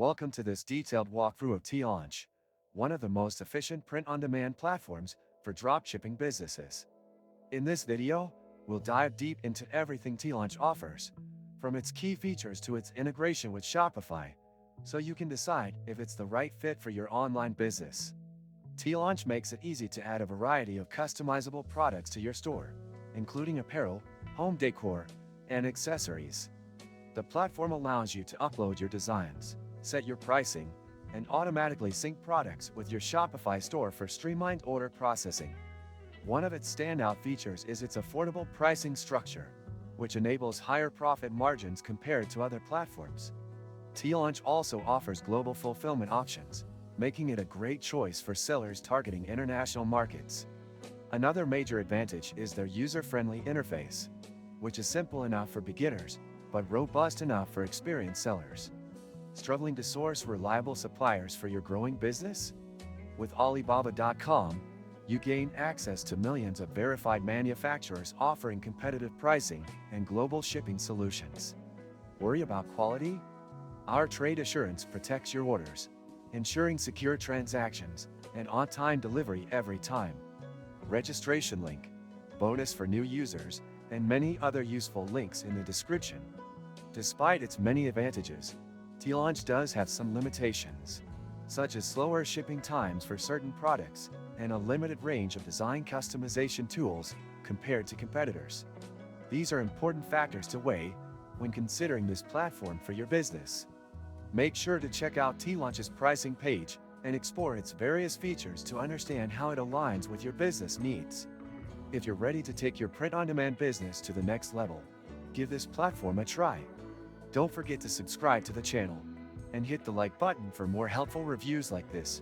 Welcome to this detailed walkthrough of Teelaunch, one of the most efficient print-on-demand platforms for dropshipping businesses. In this video, we'll dive deep into everything Teelaunch offers, from its key features to its integration with Shopify, so you can decide if it's the right fit for your online business. Teelaunch makes it easy to add a variety of customizable products to your store, including apparel, home decor, and accessories. The platform allows you to upload your designs, set your pricing, and automatically sync products with your Shopify store for streamlined order processing. One of its standout features is its affordable pricing structure, which enables higher profit margins compared to other platforms. Teelaunch also offers global fulfillment options, making it a great choice for sellers targeting international markets. Another major advantage is their user-friendly interface, which is simple enough for beginners, but robust enough for experienced sellers. Struggling to source reliable suppliers for your growing business? With Alibaba.com, you gain access to millions of verified manufacturers offering competitive pricing and global shipping solutions. Worry about quality? Our trade assurance protects your orders, ensuring secure transactions and on-time delivery every time. Registration link, bonus for new users, and many other useful links in the description. Despite its many advantages, Teelaunch does have some limitations, such as slower shipping times for certain products and a limited range of design customization tools compared to competitors. These are important factors to weigh when considering this platform for your business. Make sure to check out Teelaunch's pricing page and explore its various features to understand how it aligns with your business needs. If you're ready to take your print-on-demand business to the next level, give this platform a try. Don't forget to subscribe to the channel and hit the like button for more helpful reviews like this.